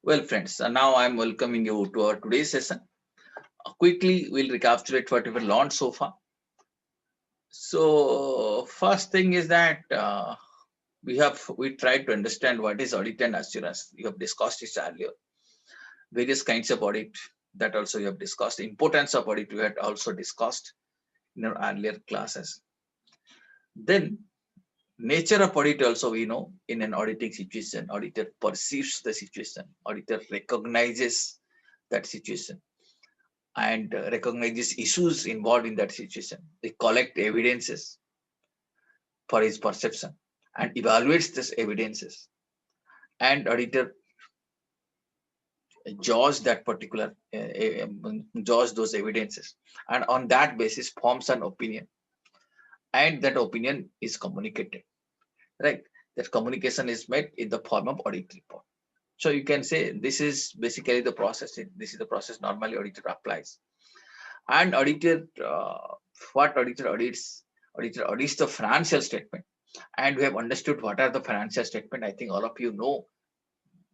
Well, friends, now I'm welcoming you to our today's session. Quickly, we'll recapitulate what we've learned so far. So, first thing is that we tried to understand what is audit and assurance. You have discussed it earlier. Various kinds of audit that also you have discussed. Importance of audit we had also discussed in our earlier classes. Then nature of audit also we know in an auditing situation, auditor perceives the situation, auditor recognizes that situation and recognizes issues involved in that situation. They collect evidences for his perception and evaluates these evidences. And auditor judge that particular judge those evidences, and on that basis forms an opinion, and that opinion is communicated. Right, that communication is made in the form of audit report. So you can say this is basically the process. This is the process normally auditor applies. And auditor, what auditor audits? Auditor audits the financial statement, and we have understood what are the financial statement. I think all of you know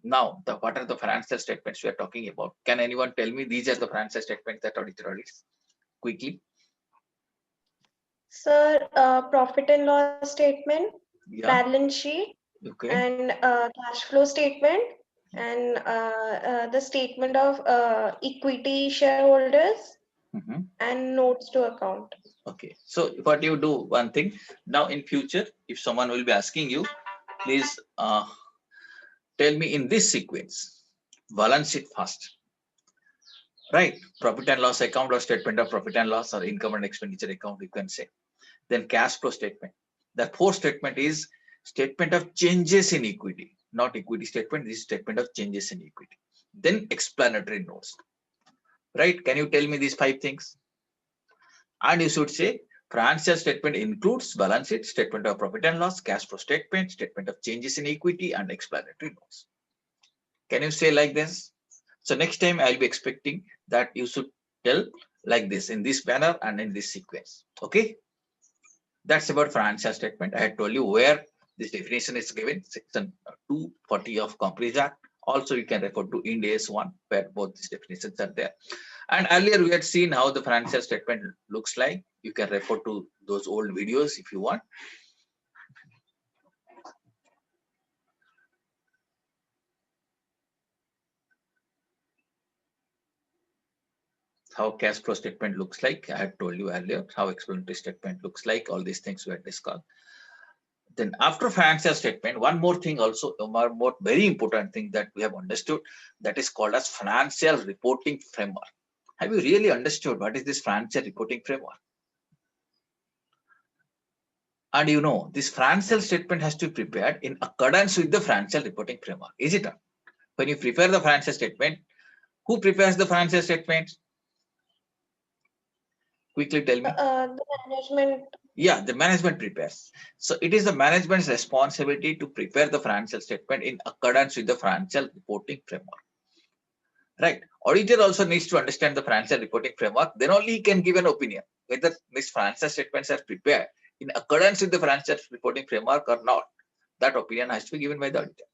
now what are the financial statements we are talking about. Can anyone tell me these are the financial statements that auditor audits quickly? Sir, profit and loss statement, Yeah. balance sheet, Okay. and cash flow statement, and the statement of equity shareholders, Mhm. and notes to account. Okay. So what you do one thing now in future, if someone will be asking you, please tell me in this sequence. Balance sheet first, right? Profit and loss account or statement of profit and loss or income and expenditure account, you can say. Then cash flow statement. The fourth statement is statement of changes in equity, not equity statement. This is statement of changes in equity. Then explanatory notes, right? Can you tell me these five things? And you should say financial statement includes balance sheet, statement of profit and loss, cash flow statement, statement of changes in equity, and explanatory notes. Can you say like this? So next time I'll be expecting that you should tell like this in this manner and in this sequence. Okay, that's about financial statement. I had told you where this definition is given, section 240 of Companies Act. Also, you can refer to Ind AS 1 where both these definitions are there. And earlier we had seen how the financial statement looks like. You can refer to those old videos if you want. How cash flow statement looks like. I had told you earlier how explanatory statement looks like. All these things we had discussed. Then after financial statement, one more thing also, one more very important thing that we have understood, that is called as financial reporting framework. Have you really understood what is this financial reporting framework? And you know, this financial statement has to be prepared in accordance with the financial reporting framework. Is it not? When you prepare the financial statement, who prepares the financial statement? Quickly tell me. The management. Yeah, the management prepares. So it is the management's responsibility to prepare the financial statement in accordance with the financial reporting framework. Right. Auditor also needs to understand the financial reporting framework. Then only he can give an opinion whether these financial statements are prepared in accordance with the financial reporting framework or not. That opinion has to be given by the auditor.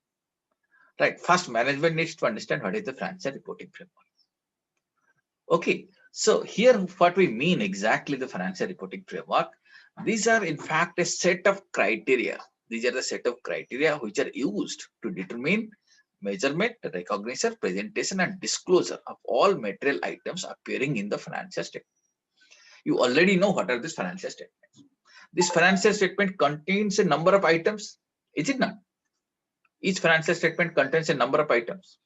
Right. First, management needs to understand what is the financial reporting framework. Okay. So here, what we mean exactly the financial reporting framework. These are in fact a set of criteria. These are the set of criteria which are used to determine measurement, recognition, presentation, and disclosure of all material items appearing in the financial statement. You already know what are these financial statements. This financial statement contains a number of items, is it not? Each financial statement contains a number of items.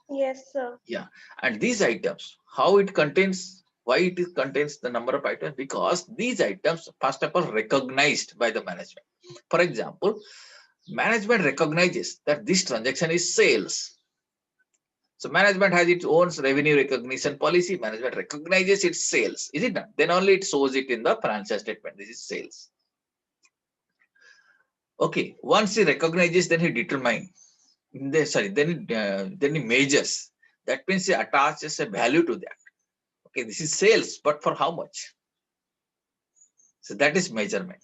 Yes, sir. Yeah, and these items, how it contains, why it contains the number of items? Because these items, first of all, recognized by the management. For example, management recognizes that this transaction is sales. So management has its own revenue recognition policy. Management recognizes its sales. Is it not? Then only it shows it in the financial statement. This is sales. Okay. Once he recognizes, then he determines. Then he measures. That means he attaches a value to that. Okay, this is sales, but for how much? So that is measurement.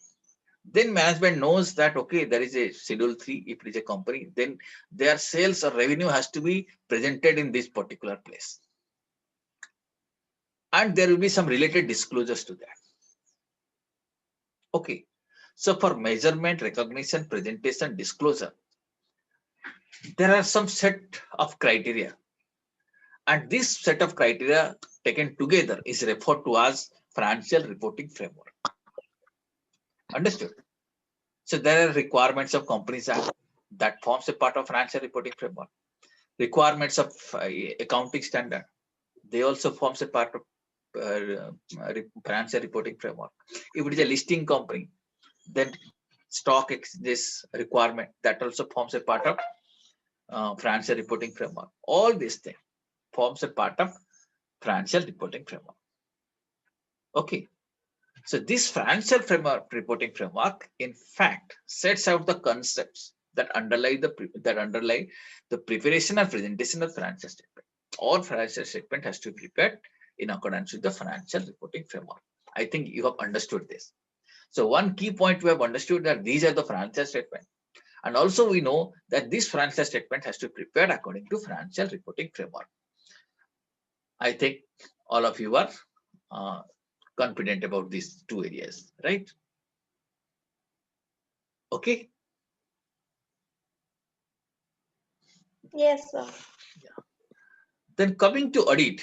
Then management knows that, okay, there is a schedule 3, if it is a company, then their sales or revenue has to be presented in this particular place. And there will be some related disclosures to that. Okay. So for measurement, recognition, presentation, disclosure, there are some set of criteria. And this set of criteria taken together is referred to as financial reporting framework. Understood? So there are requirements of Companies Act that forms a part of financial reporting framework. Requirements of accounting standard, they also forms a part of financial reporting framework. If it is a listing company, then stock exchanges requirement, that also forms a part of financial reporting framework. All these things forms a part of financial reporting framework. Okay. So this financial framework, reporting framework, in fact, sets out the concepts that underlie the preparation and presentation of financial statement. All financial statement has to be prepared in accordance with the financial reporting framework. I think you have understood this. So one key point we have understood that these are the financial statement, and also we know that this financial statement has to be prepared according to financial reporting framework. I think all of you are confident about these two areas, right? Okay. Yes, sir. Then coming to audit.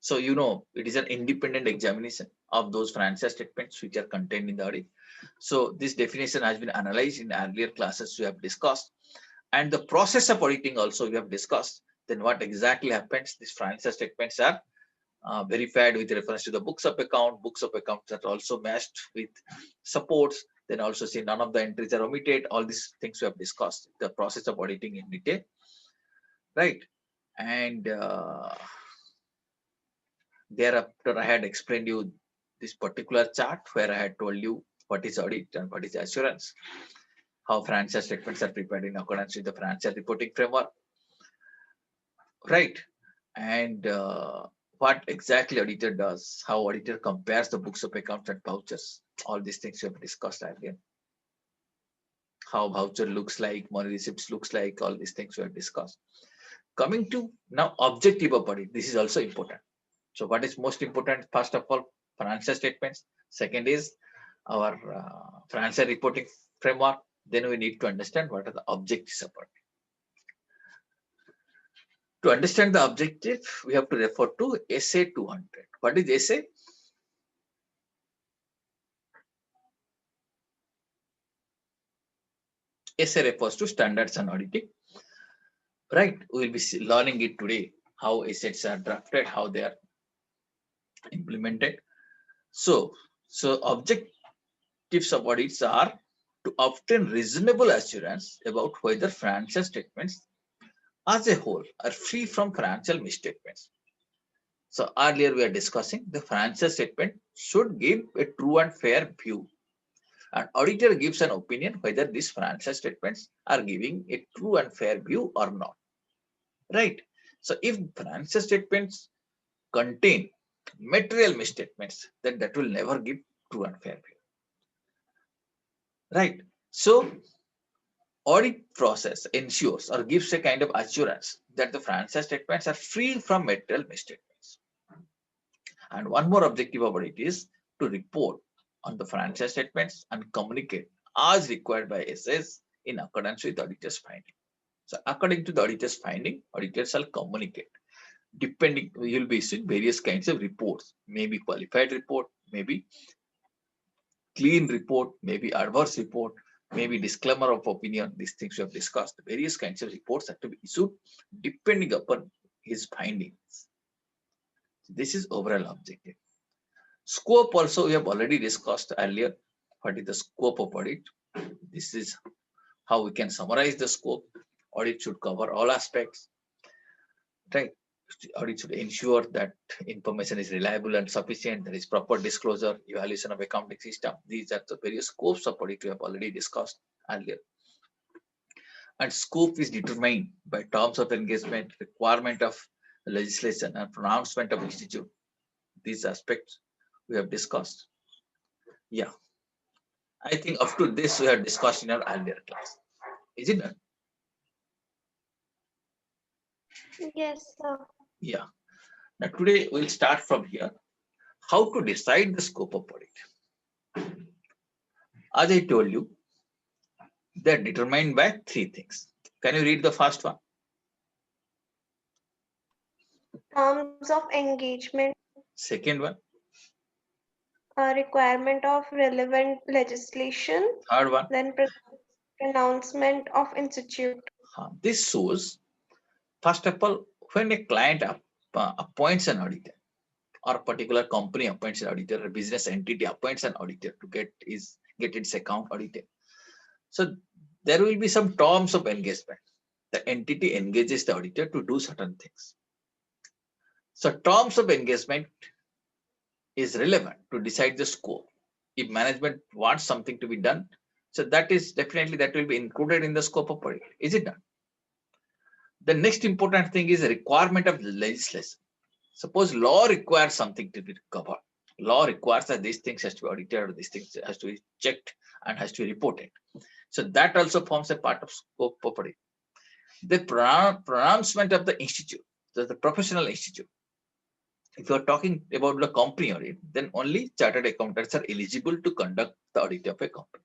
So, you know, it is an independent examination of those financial statements which are contained in the audit. So this definition has been analyzed in earlier classes we have discussed. And the process of auditing also we have discussed. Then what exactly happens? These financial statements are verified with reference to the books of account. Books of accounts are also matched with supports. Then also see none of the entries are omitted. All these things we have discussed. The process of auditing in detail, right? And thereafter, I had explained you this particular chart where I had told you what is audit and what is assurance, how financial statements are prepared in accordance with the financial reporting framework, right? And what exactly auditor does, how auditor compares the books of accounts and vouchers. All these things we have discussed earlier. How voucher looks like, money receipts looks like, all these things we have discussed. Coming to now objective of audit, this is also important. So what is most important? First of all, financial statements. Second is our financial reporting framework. Then we need to understand what are the objectives of audit. To understand the objective, we have to refer to SA 200. What is SA? SA refers to standards and auditing. Right? We will be learning it today, how assets are drafted, how they are implemented. So objectives of audits are to obtain reasonable assurance about whether financial statements as a whole are free from financial misstatements. So earlier we are discussing the financial statement should give a true and fair view. An auditor gives an opinion whether these financial statements are giving a true and fair view or not. Right? So if financial statements contain material misstatements, then that will never give true and fair view. Right? So audit process ensures or gives a kind of assurance that the financial statements are free from material misstatements. And one more objective of audit is to report on the financial statements and communicate as required by SS in accordance with auditor's finding. So according to the auditor's finding, auditors shall communicate. Depending, you'll be issuing various kinds of reports, maybe qualified report, maybe clean report, maybe adverse report, maybe disclaimer of opinion. These things we have discussed. Various kinds of reports have to be issued depending upon his findings. This is overall objective. Scope also we have already discussed earlier. What is the scope of audit? This is how we can summarize the scope. Audit should cover all aspects. Right? Audit should ensure that information is reliable and sufficient. There is proper disclosure, evaluation of accounting system. These are the various scopes of audit we have already discussed earlier. And scope is determined by terms of engagement, requirement of legislation, and pronouncement of institute. These aspects we have discussed. Yeah. I think up to this we have discussed in our earlier class. Is it not? Yes, sir. Yeah. Now today we'll start from here. How to decide the scope of audit. As I told you, they're determined by three things. Can you read the first one? Terms of engagement, Second one? a requirement of relevant legislation, Third one? then pronouncement of institute. This shows, first of all, when a client appoints an auditor, or a particular company appoints an auditor, a business entity appoints an auditor to get its account audited. So there will be some terms of engagement. The entity engages the auditor to do certain things. So terms of engagement is relevant to decide the scope. If management wants something to be done, so that will be included in the scope of audit. Is it not? The next important thing is the requirement of legislation. Suppose law requires something to be covered. Law requires that these things has to be audited, or these things has to be checked and has to be reported. So that also forms a part of scope of audit. The pronouncement of the institute, the professional institute. If you are talking about the company audit, then only chartered accountants are eligible to conduct the audit of a company.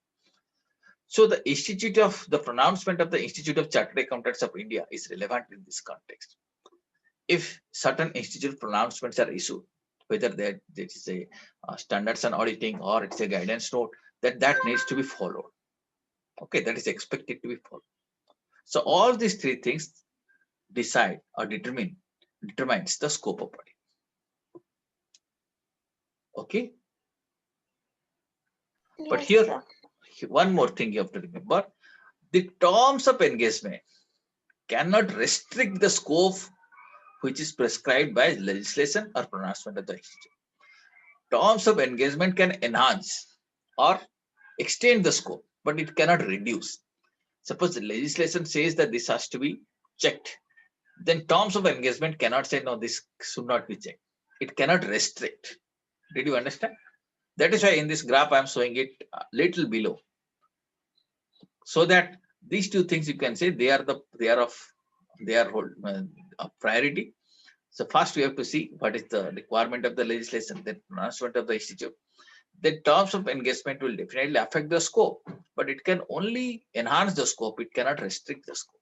So the pronouncement of the Institute of Chartered Accountants of India is relevant in this context. If certain institute pronouncements are issued, whether that it is a standards on auditing or it's a guidance note, that needs to be followed. Okay, that is expected to be followed. So all these three things decide or determines the scope of audit. Okay, but Yes, here sir. one more thing you have to remember: the terms of engagement cannot restrict the scope which is prescribed by legislation or pronouncement of the institute. Terms of engagement can enhance or extend the scope, but it cannot reduce. Suppose the legislation says that this has to be checked, then terms of engagement cannot say no, this should not be checked. It cannot restrict. Did you understand? That is why in this graph I am showing it a little below, so that these two things you can say they are of priority. So first we have to see what is the requirement of the legislation, then pronouncement of the institute. The terms of engagement will definitely affect the scope, but it can only enhance the scope. It cannot restrict the scope.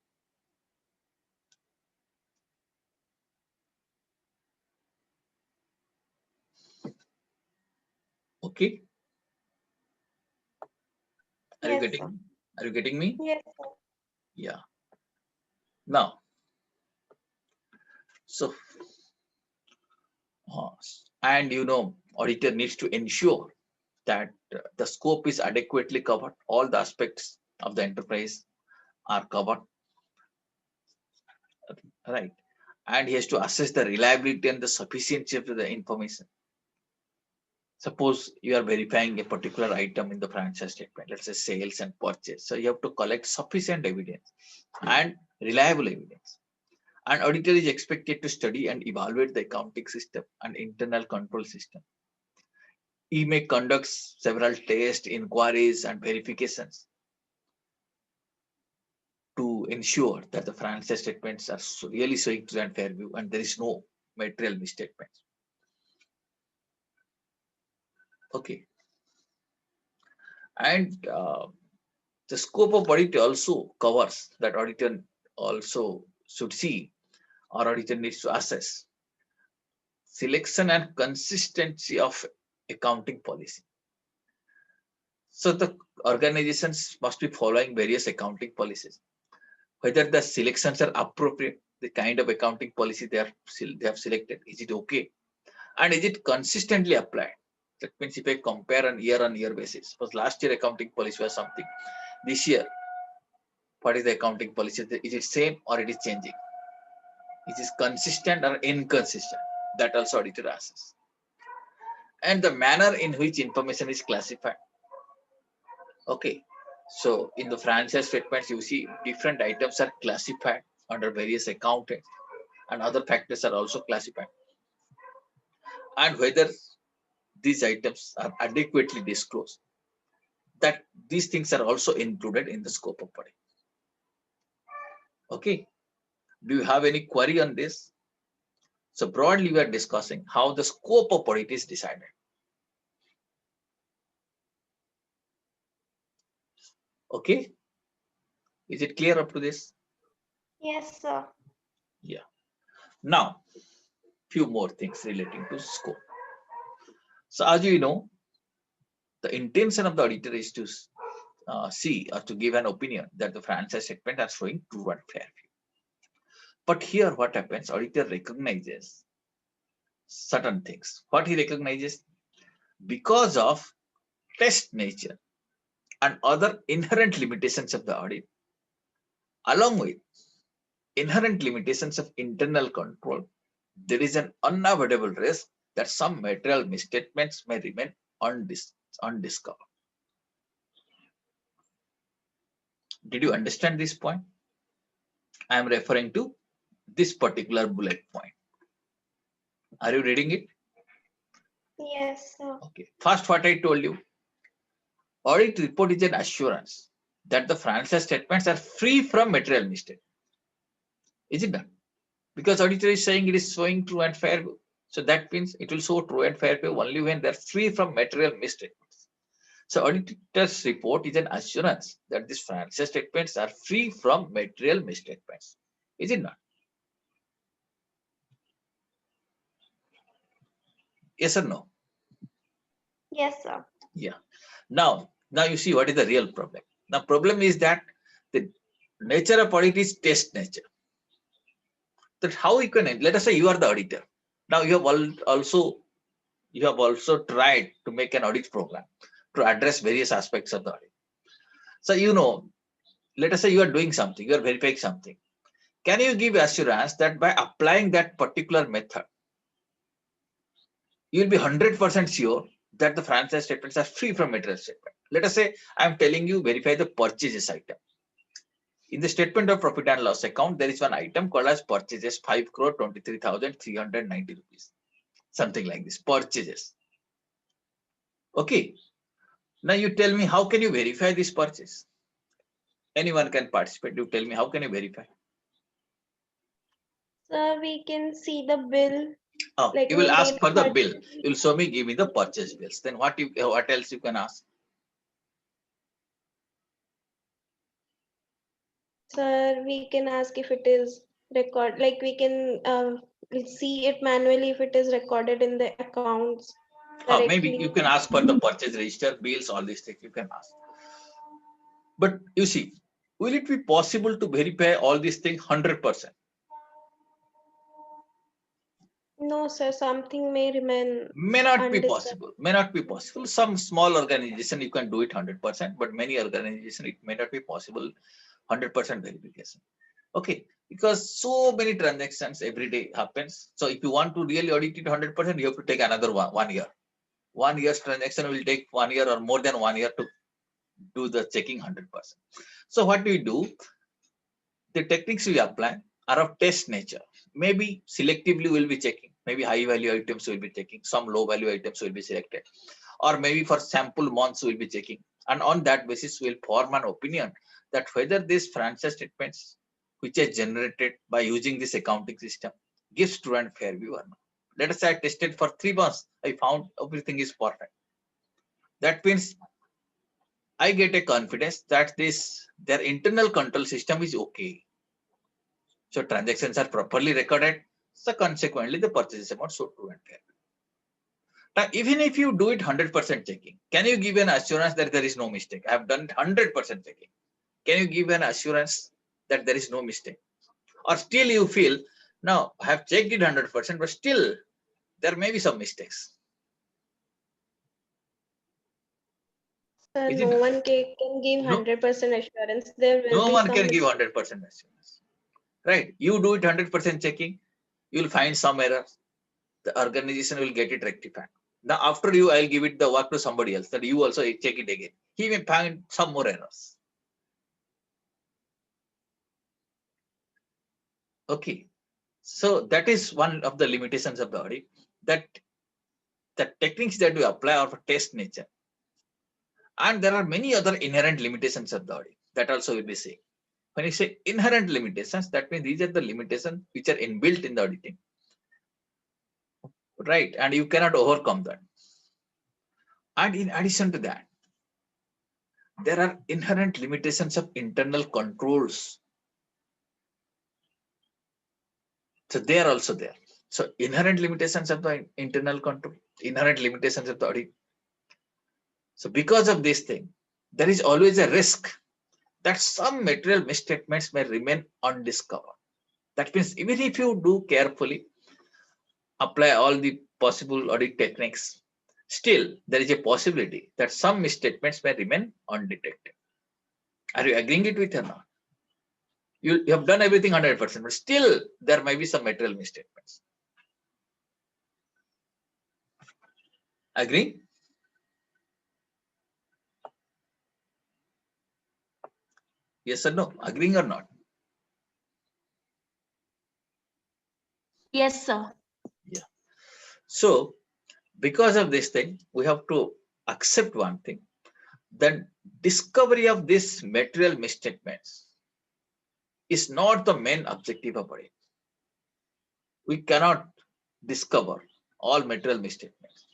Okay. Are you Yes, sir. getting? Are you getting me? Yes, sir. Yeah. Now, so and auditor needs to ensure that the scope is adequately covered. All the aspects of the enterprise are covered, right? And he has to assess the reliability and the sufficiency of the information. Suppose you are verifying a particular item in the financial statement, let's say sales and purchase. So you have to collect sufficient evidence and reliable evidence. An auditor is expected to study and evaluate the accounting system and internal control system. He may conduct several tests, inquiries, and verifications to ensure that the financial statements are really showing true and fair view and there is no material misstatements. Okay. And the scope of audit also covers that auditor also should see or auditor needs to assess selection and consistency of accounting policy. So the organizations must be following various accounting policies. Whether the selections are appropriate, the kind of accounting policy they have selected, is it okay? And is it consistently applied? That means if I compare on year basis, suppose last year accounting policy was something, this year, what is the accounting policy? Is it same or it is changing? Is it consistent or inconsistent? That also auditor asks. And the manner in which information is classified. Okay. So in the financial statements, you see different items are classified under various accountants and other factors are also classified. And whether these items are adequately disclosed. that these things are also included in the scope of audit. Okay. Do you have any query on this? So broadly, we are discussing how the scope of audit is decided. Okay. Is it clear up to this? Yes, sir. Yeah. Now, few more things relating to scope. So as you know, the intention of the auditor is to see or to give an opinion that the financial statement are showing true and fair view. But here what happens, auditor recognizes certain things. What he recognizes, because of test nature and other inherent limitations of the audit, along with inherent limitations of internal control, there is an unavoidable risk that some material misstatements may remain undiscovered. Did you understand this point? I am referring to this particular bullet point. Are you reading it? Yes, sir. Okay. First, what I told you, audit report is an assurance that the financial statements are free from material mistake. Is it not? Because auditor is saying it is showing true and fair view. So that means it will show true and fair view only when they're free from material misstatements. So auditor's report is an assurance that these financial statements are free from material misstatements. Is it not? Yes or no? Yes, sir. Yeah. Now you see what is the real problem. Now problem is that the nature of audit is test nature. That how you can, let us say you are the auditor. Now you have also tried to make an audit program to address various aspects of the audit. So let us say you are doing something, you are verifying something. Can you give assurance that by applying that particular method, you will be 100% sure that the franchise statements are free from material statement? Let us say I am telling you verify the purchases item. In the statement of profit and loss account, there is one item called as purchases 5,23,390 rupees. Something like this, purchases. Okay. Now you tell me, how can you verify this purchase? Anyone can participate. You tell me, how can you verify? Sir, we can see the bill. Oh, Like you will we'll ask take for the the bill. You will show me, give me the purchase bills. Then what else you can ask? Sir, we can ask if it is record. Like we can see it manually if it is recorded in the accounts Oh, maybe you correctly. can ask for the purchase register, bills, all these things you can ask. But you see, will it be possible to verify all these things 100%? No, sir. Something may remain May not be undiscovered. possible. May not be possible. Some small organization you can do it 100%, but many organization it may not be possible 100% verification. Okay, because so many transactions every day happens. So if you want to really audit it 100%, you have to take another one year. 1 year's transaction will take 1 year or more than 1 year to do the checking 100%. So what do we do? The techniques we apply are of test nature. Maybe selectively we'll be checking. Maybe high value items will be checking. Some low value items will be selected. Or maybe for sample months we'll be checking. And on that basis, we'll form an opinion that whether these franchise statements which are generated by using this accounting system gives true and fair view or not. Let us say I tested for 3 months. I found everything is perfect. That means I get a confidence that their internal control system is okay. So transactions are properly recorded. So consequently, the purchase amount so true and fair. Now, even if you do it 100% checking, can you give an assurance that there is no mistake? I have done 100% checking. Can you give an assurance that there is no mistake? Or still you feel, no, I have checked it 100%, but still there may be some mistakes. Sir, Is no it? one can give No, 100% assurance. There will no be one some can give mistake. 100% assurance. Right? You do it 100% checking, you will find some errors. The organization will get it rectified. Now, after you, I'll give it the work to somebody else that you also check it again. He may find some more errors. Okay. So that is one of the limitations of the audit, that the techniques that we apply are for test nature. And there are many other inherent limitations of the audit that also will be saying. When you say inherent limitations, that means these are the limitations which are inbuilt in the auditing, right? And you cannot overcome that. And in addition to that, there are inherent limitations of internal controls. So they are also there. So inherent limitations of the internal control, inherent limitations of the audit. So because of this thing, there is always a risk that some material misstatements may remain undiscovered. That means even if you do carefully apply all the possible audit techniques, still there is a possibility that some misstatements may remain undetected. Are you agreeing it with or not? You have done everything 100%, but still there may be some material misstatements. Agree? Yes or no? Agreeing or not? Yes, sir. Yeah. So because of this thing, we have to accept one thing, that discovery of these material misstatements is not the main objective of audit. We cannot discover all material misstatements.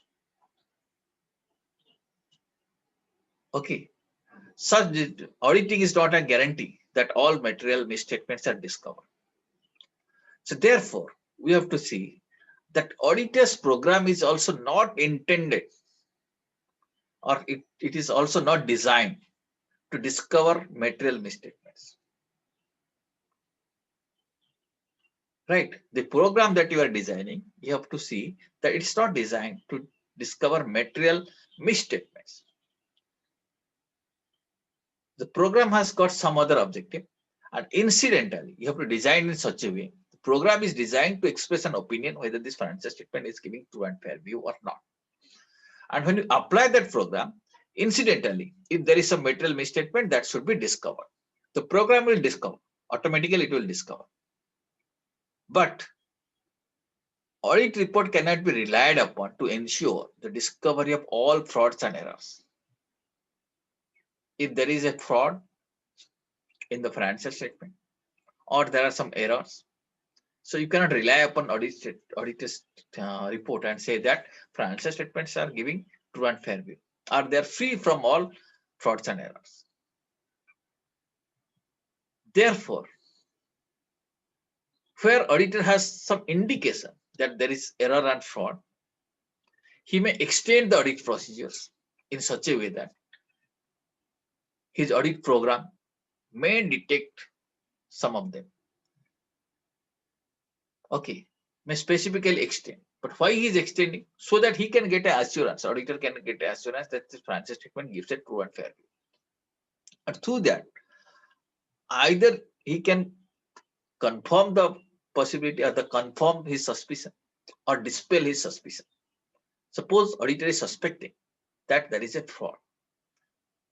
Okay. Such auditing is not a guarantee that all material misstatements are discovered. So therefore, we have to see that auditor's program is also not intended, or it is also not designed to discover material misstatements. Right? The program that you are designing, you have to see that it's not designed to discover material misstatements. The program has got some other objective, and incidentally, you have to design in such a way. The program is designed to express an opinion whether this financial statement is giving true and fair view or not. And when you apply that program, incidentally, if there is some material misstatement, that should be discovered. The program will discover, automatically it will discover. But audit report cannot be relied upon to ensure the discovery of all frauds and errors. If there is a fraud in the financial statement, or there are some errors, so you cannot rely upon auditor's report and say that financial statements are giving true and fair view, or they are free from all frauds and errors. Therefore, where auditor has some indication that there is error and fraud, he may extend the audit procedures in such a way that his audit program may detect some of them. Okay, may specifically extend. But why he is extending? So that he can get an assurance, auditor can get an assurance that the financial statement gives a true and fair view. And through that, either he can confirm the possibility or confirm his suspicion or dispel his suspicion. Suppose auditor is suspecting that there is a fraud,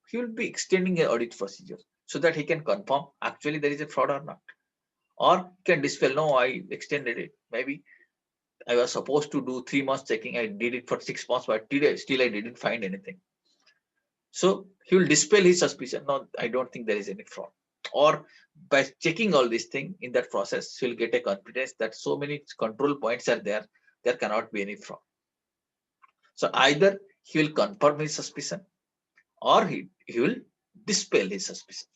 he will be extending an audit procedure so that he can confirm actually there is a fraud or not, or can dispel, no, I extended it, maybe I was supposed to do 3 months checking, I did it for 6 months, but still I didn't find anything. So he will dispel his suspicion, no, I don't think there is any fraud. Or by checking all these things in that process, he'll get a confidence that so many control points are there, there cannot be any fraud. So either he will confirm his suspicion, or he will dispel his suspicion.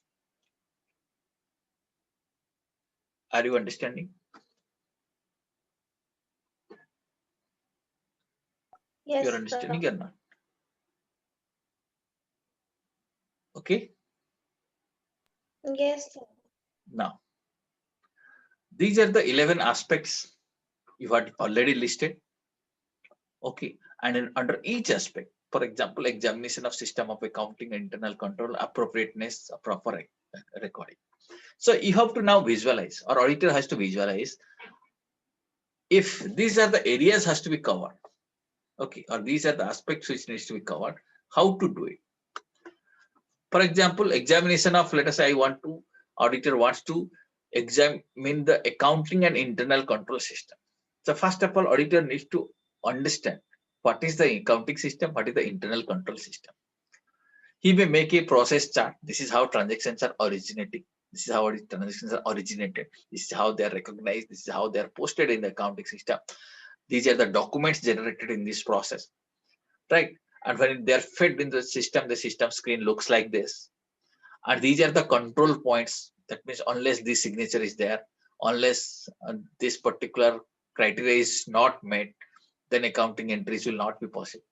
Are you understanding? Yes, You're understanding sir. or not? Okay. Yes, sir. Now, these are the 11 aspects you had already listed. Okay. And under each aspect, for example, examination of system of accounting, internal control, appropriateness, proper recording. So you have to now visualize, or auditor has to visualize, if these are the areas has to be covered. Okay. Or these are the aspects which needs to be covered, how to do it. For example, examination of, let us say, auditor wants to examine the accounting and internal control system. So first of all, auditor needs to understand what is the accounting system, what is the internal control system. He may make a process chart. This is how transactions are originating. This is how transactions are originated. This is how they are recognized. This is how they are posted in the accounting system. These are the documents generated in this process, right? And when they are fed in the system screen looks like this. And these are the control points. That means unless this signature is there, unless this particular criteria is not met, then accounting entries will not be possible.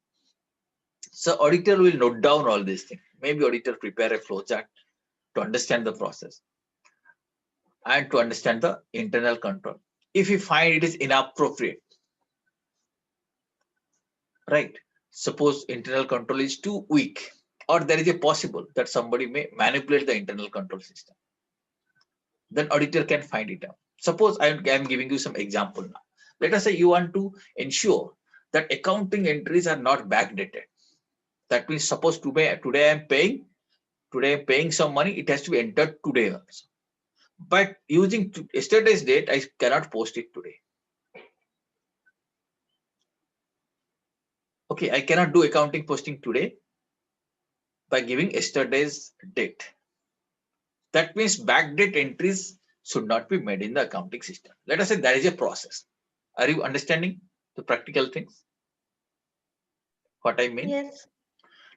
So auditor will note down all these things. Maybe auditor prepare a flowchart to understand the process and to understand the internal control. If you find it is inappropriate, right? Suppose internal control is too weak, or there is a possible that somebody may manipulate the internal control system, then auditor can find it out. Suppose I am giving you some example now. Let us say you want to ensure that accounting entries are not backdated. That means suppose today I'm paying some money, it has to be entered today also. But using yesterday's date, I cannot post it today. Okay, I cannot do accounting posting today by giving yesterday's date. That means backdate entries should not be made in the accounting system. Let us say that is a process. Are you understanding the practical things? What I mean? Yes.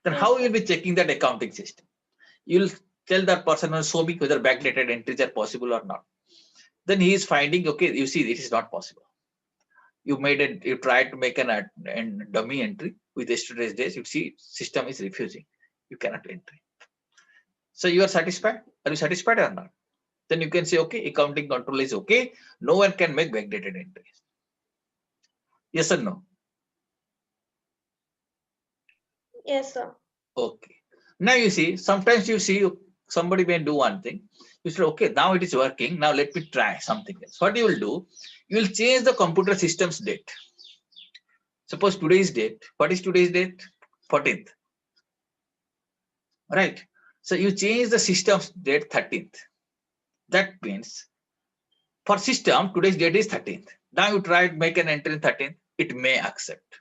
Then Yes, how sir. you'll be checking that accounting system? You'll tell that person, show me whether backdated entries are possible or not. Then he is finding, okay, you see, it is not possible. You tried to make a dummy entry with yesterday's days. You see, system is refusing. You cannot enter. So you are satisfied? Are you satisfied or not? Then you can say, okay, accounting control is okay. No one can make backdated entries. Yes or no? Yes, sir. Okay. Now you see, sometimes you see somebody may do one thing. You say, okay, now it is working. Now let me try something else. What you will do? You will change the computer system's date. Suppose today's date. What is today's date? 14th. Right. So you change the system's date 13th. That means for system, today's date is 13th. Now you try to make an entry in 13th. It may accept.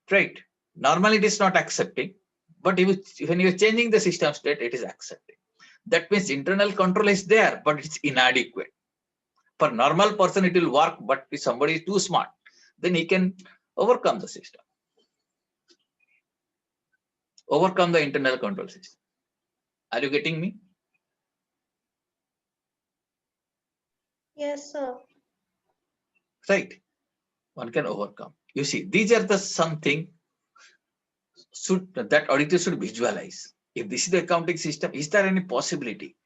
Right. Normally it is not accepting, but when you are changing the system state, it is accepting. That means internal control is there, but it's inadequate. For normal person, it will work, but if somebody is too smart, then he can overcome the system, overcome the internal control system. Are you getting me? Yes, sir. Right. One can overcome. You see, these are the something that auditor should visualize. If this is the accounting system, is there any possibility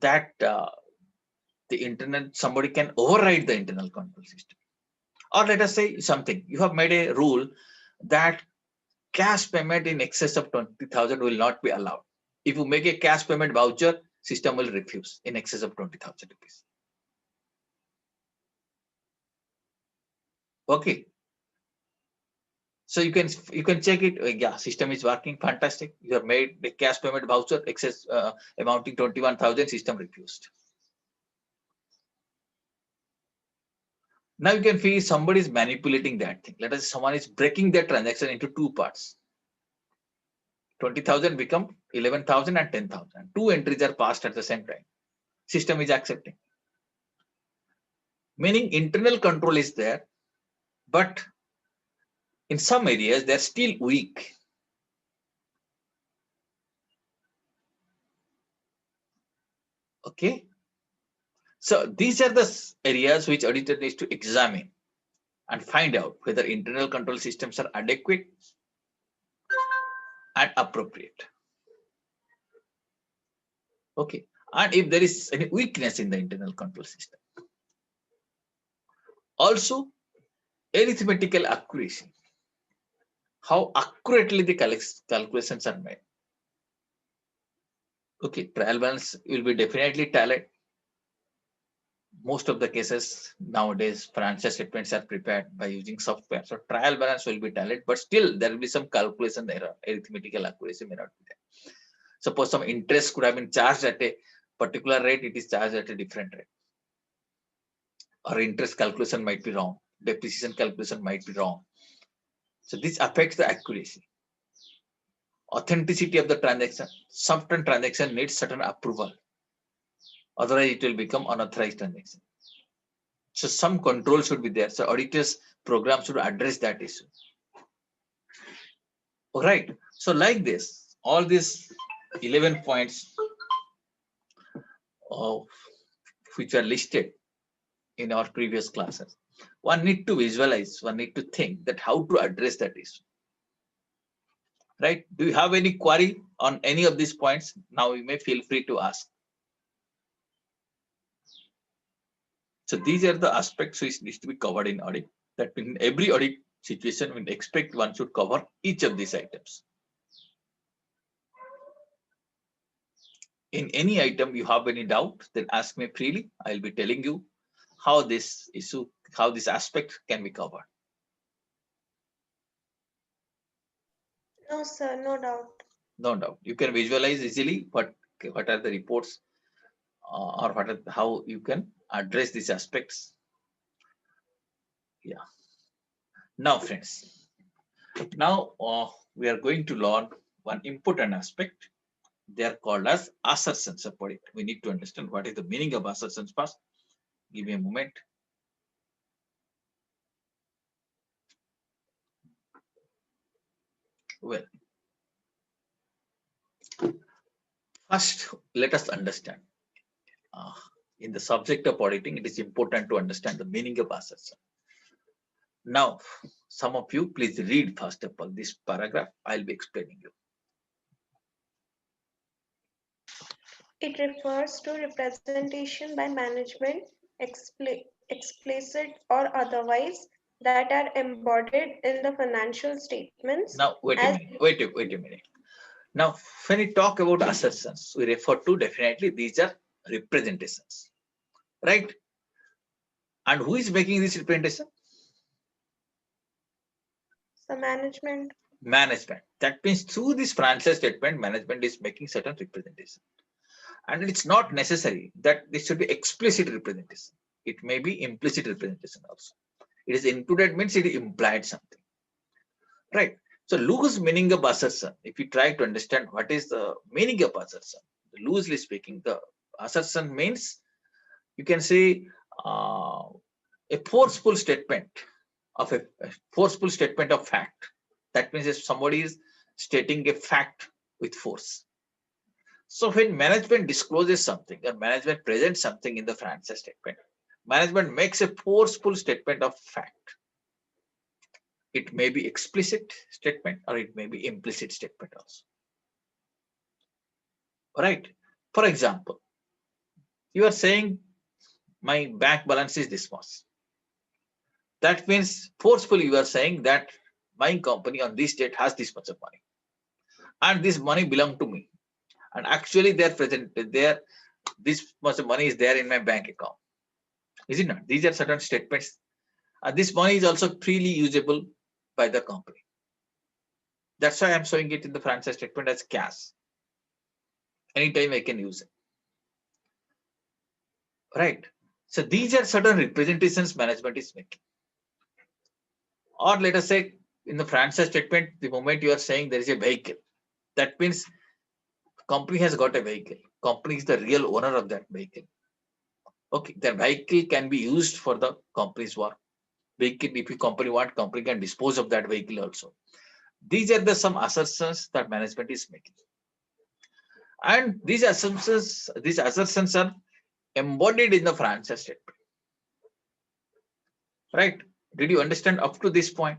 that the internet somebody can override the internal control system? Or let us say something, you have made a rule that cash payment in excess of 20,000 will not be allowed. If you make a cash payment voucher, system will refuse in excess of 20,000 rupees. Okay. So you can check it. Yeah, system is working. Fantastic. You have made the cash payment voucher excess amounting 21,000. System refused. Now you can feel somebody is manipulating that thing. Let us say someone is breaking their transaction into two parts. 20,000 become 11,000 and 10,000. Two entries are passed at the same time. System is accepting. Meaning internal control is there, but in some areas they're still weak. Okay. So these are the areas which auditor needs to examine and find out whether internal control systems are adequate and appropriate. Okay. And if there is any weakness in the internal control system. Also, arithmetical accuracy. How accurately the calculations are made. Okay, trial balance will be definitely tallied. Most of the cases nowadays, financial statements are prepared by using software. So trial balance will be tallied, but still there will be some calculation error. Arithmetical accuracy may not be there. Suppose some interest could have been charged at a particular rate, it is charged at a different rate. Or interest calculation might be wrong. Depreciation calculation might be wrong. So this affects the accuracy. authenticity of the transaction. Certain transaction needs certain approval. Otherwise, it will become unauthorized transaction. So some control should be there. So auditors program should address that issue. All right. So like this, all these 11 points of which are listed in our previous classes. One need to visualize, one need to think that how to address that issue. Right? Do you have any query on any of these points? Now you may feel free to ask. So these are the aspects which needs to be covered in audit. That in every audit situation, we expect one should cover each of these items. In any item you have any doubt, then ask me freely. I'll be telling you how this issue, how this aspect can be covered. No, sir, no doubt. No doubt. You can visualize easily what are the reports or how you can address these aspects. Yeah. Now, friends, now we are going to learn one important aspect. They are called as assertions of audit. We need to understand what is the meaning of assertions first. Give me a moment. Well, first, let us understand. Uh, in the subject of auditing, it is important to understand the meaning of assertion. Now, some of you, please read first of all this paragraph. I'll be explaining you. It refers to representation by management, explicit or otherwise, that are embodied in the financial statements. Now, wait a minute. Wait a minute. Now, when we talk about assertions, we refer to definitely these are representations, right? And who is making this representation? The management. Management. That means through this financial statement, management is making certain representation. And it's not necessary that this should be explicit representation. It may be implicit representation also. It is included means it implied something, right? So loose meaning of assertion, if you try to understand what is the meaning of assertion, loosely speaking, the assertion means you can say a forceful statement a forceful statement of fact. That means if somebody is stating a fact with force. So when management discloses something or management presents something in the financial statement, management makes a forceful statement of fact. It may be explicit statement or it may be implicit statement also. Right? For example, you are saying my bank balance is this much. That means forcefully you are saying that my company on this date has this much of money. And this money belongs to me. And actually they are present there. This much of money is there in my bank account. Is it not? These are certain statements. And this money is also freely usable by the company. That's why I'm showing it in the financial statement as cash. Anytime I can use it. Right. So these are certain representations management is making. Or let us say in the financial statement, the moment you are saying there is a vehicle, that means company has got a vehicle. Company is the real owner of that vehicle. Okay, the vehicle can be used for the company's work. Vehicle, if the company want, company can dispose of that vehicle also. These are the some assertions that management is making. And these assertions are embodied in the financial statement. Right? Did you understand up to this point?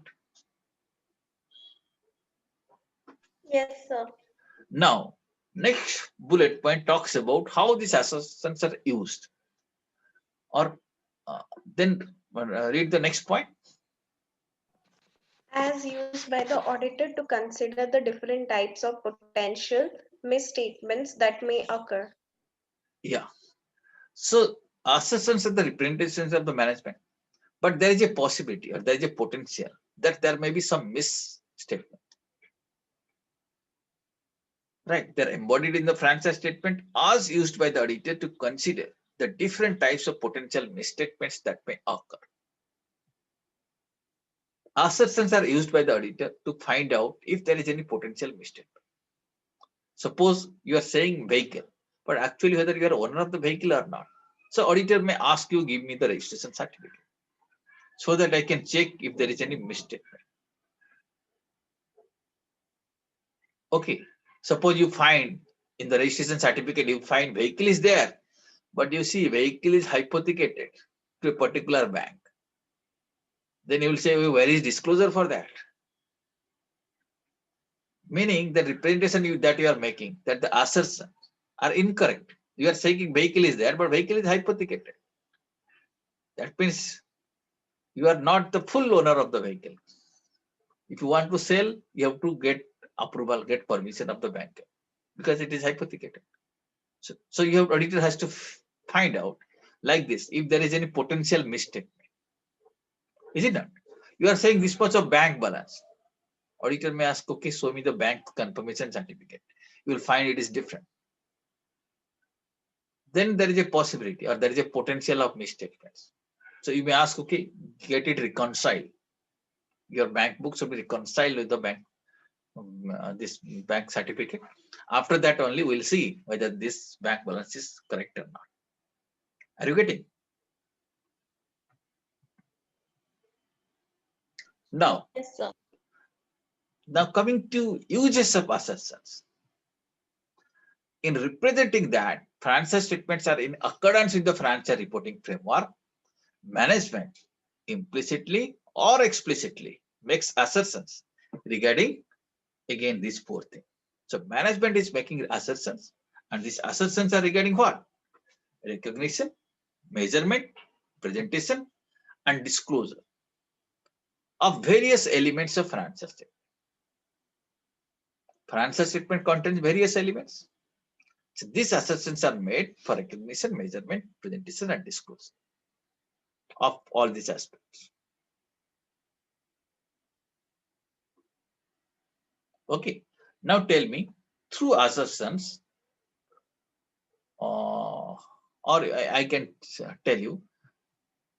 Yes, sir. Now, next bullet point talks about how these assertions are used. Or then read the next point. As used by the auditor to consider the different types of potential misstatements that may occur. Yeah. So assertions are the representations of the management, but there is a possibility or there is a potential that there may be some misstatement. Right? They're embodied in the financial statement as used by the auditor to consider the different types of potential misstatements that may occur. Assertions are used by the auditor to find out if there is any potential misstatement. Suppose you are saying vehicle, but actually whether you are owner of the vehicle or not. So auditor may ask you, give me the registration certificate so that I can check if there is any mistake. Okay. Suppose you find in the registration certificate, you find vehicle is there, but you see vehicle is hypothecated to a particular bank. Then you will say, where is disclosure for that? Meaning the representation that you are making, that the assertions are incorrect. You are saying vehicle is there, but vehicle is hypothecated. That means you are not the full owner of the vehicle. If you want to sell, you have to get approval, get permission of the bank because it is hypothecated. So your auditor has to find out like this, if there is any potential mistake. Is it not? You are saying this much of bank balance. Auditor may ask, okay, show me the bank confirmation certificate. You will find it is different. Then there is a possibility or there is a potential of mistake. So you may ask, okay, get it reconciled. Your bank book should be reconciled with the bank, this bank certificate. After that only we'll see whether this bank balance is correct or not. Are you getting? Now, Yes, sir. now coming to uses of assertions. In representing that, financial statements are in accordance with the financial reporting framework, management implicitly or explicitly makes assertions regarding, again, these four things. So management is making assertions, and these assertions are regarding what? Recognition, measurement, presentation, and disclosure of various elements of financial statement. Financial statement contains various elements. So these assertions are made for recognition, measurement, presentation, and disclosure of all these aspects. Okay. Now tell me, through assertions, or I can tell you,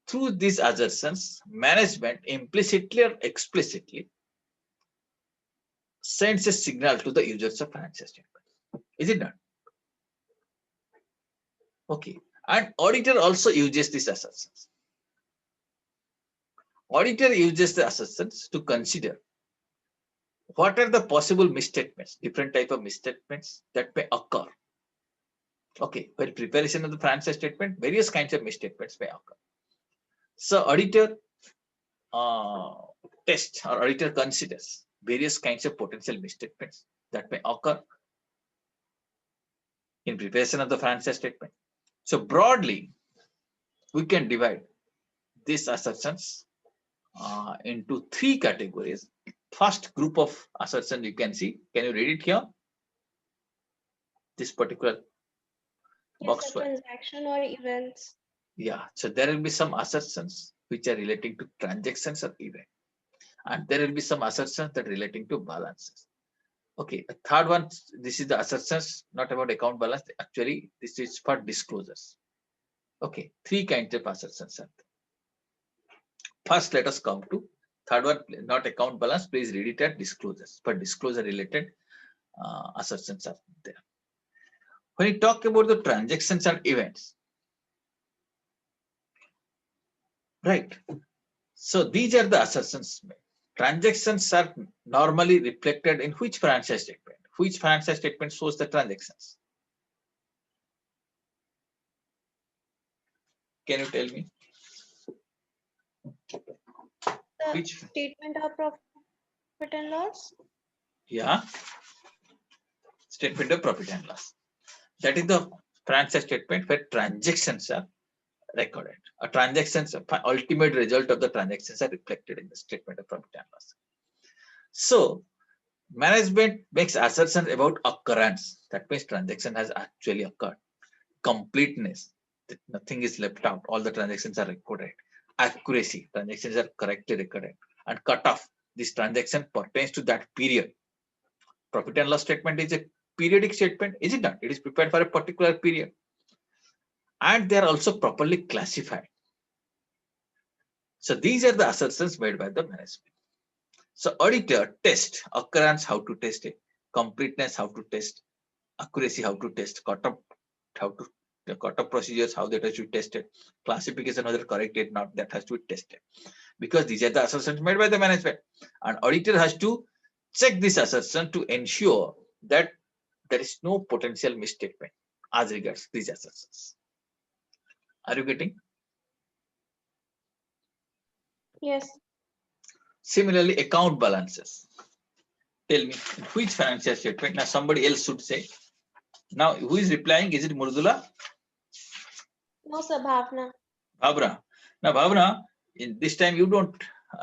through these assertions, management implicitly or explicitly sends a signal to the users of financial statement. Is it not? Okay. And auditor also uses these assertions. Auditor uses the assertions to consider what are the possible misstatements, different type of misstatements that may occur. Okay, while preparation of the financial statement, various kinds of misstatements may occur. So auditor tests or auditor considers various kinds of potential misstatements that may occur in preparation of the financial statement. So broadly, we can divide these assertions into three categories. First group of assertions you can see. Can you read it here? This particular box. Yes, sir, transaction or events. Yeah, so there will be some assertions which are relating to transactions or event, and there will be some assertions that are relating to balances. Okay, a third one, this is the assertions not about account balance. Actually, this is for disclosures. Okay, three kinds of assertions are there. First, let us come to third one, not account balance. Please read it as disclosures. For disclosure related assertions are there. When you talk about the transactions and events, right? So these are the assertions made. Transactions are normally reflected in which financial statement? Which financial statement shows the transactions? Can you tell me? The Which? statement of profit and loss. Yeah. Statement of profit and loss. That is the financial statement where transactions are recorded. A transactions, ultimate result of the transactions are reflected in the statement of profit and loss. So management makes assertions about occurrence. That means transaction has actually occurred. Completeness, that nothing is left out. All the transactions are recorded. Accuracy, transactions are correctly recorded. And cutoff, this transaction pertains to that period. Profit and loss statement is a periodic statement, is it not? It is prepared for a particular period. And they are also properly classified. So these are the assertions made by the management. So auditor test occurrence, how to test it, completeness, how to test, accuracy, how to test, cutoff, how to the cutoff procedures, how that has to be tested, classification, whether corrected, not that has to be tested, because these are the assertions made by the management, and auditor has to check this assertion to ensure that there is no potential misstatement as regards these assertions. Are you getting? Yes. Similarly, account balances. Tell me which financial statement. Now somebody else should say. Now who is replying? Is it Murdula? No, sir, Bhavna. Bhavna. Now Bhavna, in this time you don't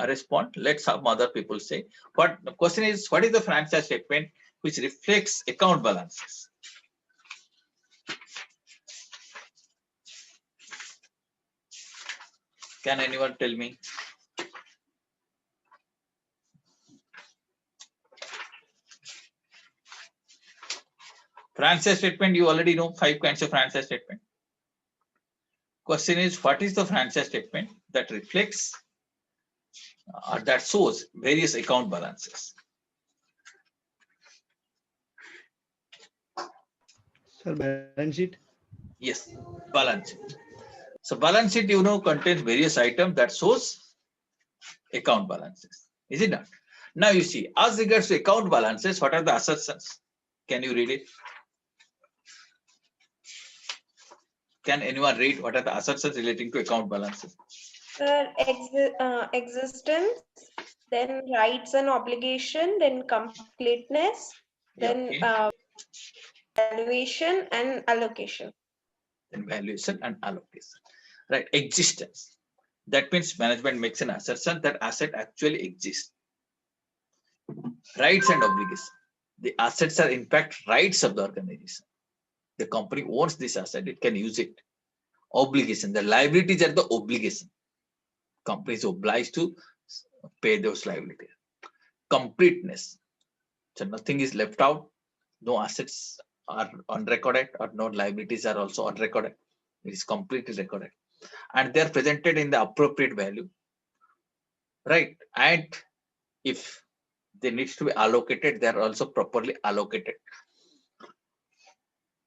respond. Let some other people say. What the question is? What is the financial statement which reflects account balances? Can anyone tell me? Financial statement, you already know 5 kinds of financial statement. Question is, what is the financial statement that reflects or that shows various account balances? Sir, balance sheet. Yes, balance sheet. So balance sheet, you know, contains various items that shows account balances. Is it not? Now you see, as regards to account balances, what are the assertions? Can you read it? Can anyone read what are the assertions relating to account balances? Existence, then rights and obligation, then completeness, then Okay. valuation and allocation. Then valuation and allocation. Right, existence. That means management makes an assertion that asset actually exists. Rights and obligation. The assets are in fact rights of the organization. The company owns this asset, it can use it. Obligation. The liabilities are the obligation. Company is obliged to pay those liabilities. Completeness. So nothing is left out. No assets are unrecorded or no liabilities are also unrecorded. It is completely recorded. And they are presented in the appropriate value. Right. And if they need to be allocated, they are also properly allocated.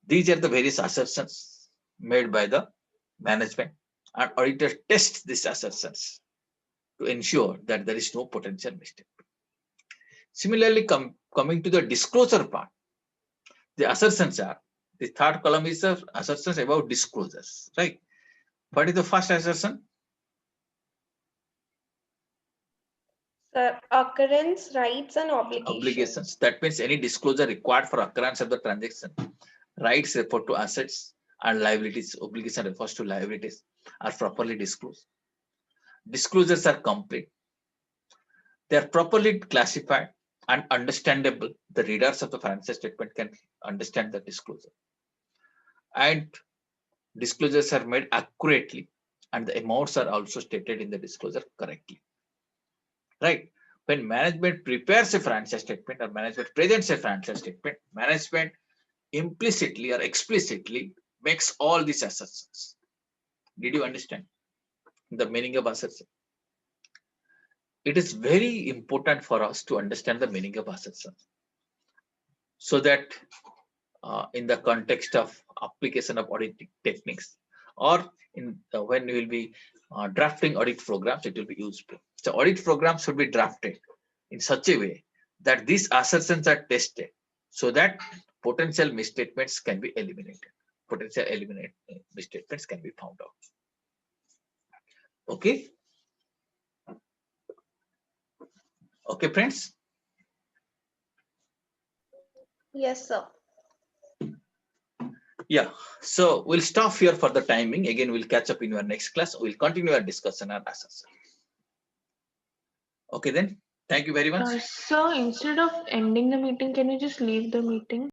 These are the various assertions made by the management, and auditor tests these assertions to ensure that there is no potential mistake. Similarly, coming to the disclosure part, the assertions are, the third column is the assertions about disclosures, right? What is the first assertion? Occurrence, rights and obligations. Obligations. That means any disclosure required for occurrence of the transaction. Rights refer to assets and liabilities. Obligation refers to liabilities are properly disclosed. Disclosures are complete. They are properly classified and understandable. The readers of the financial statement can understand the disclosure. And disclosures are made accurately, and the amounts are also stated in the disclosure correctly. Right? When management prepares a financial statement or management presents a financial statement, management implicitly or explicitly makes all these assertions. Did you understand the meaning of assertion? It is very important for us to understand the meaning of assertion, so that in the context of application of audit techniques, or in when we will be drafting audit programs, it will be useful. So audit programs should be drafted in such a way that these assertions are tested, so that potential misstatements can be eliminated. Potential misstatements can be found out. Okay. Okay, friends. Yes, sir. Yeah, so we'll stop here for the timing. Again, we'll catch up in your next class. We'll continue our discussion on assertion. Okay, then. Thank you very much. Sir, instead of ending the meeting, can you just leave the meeting?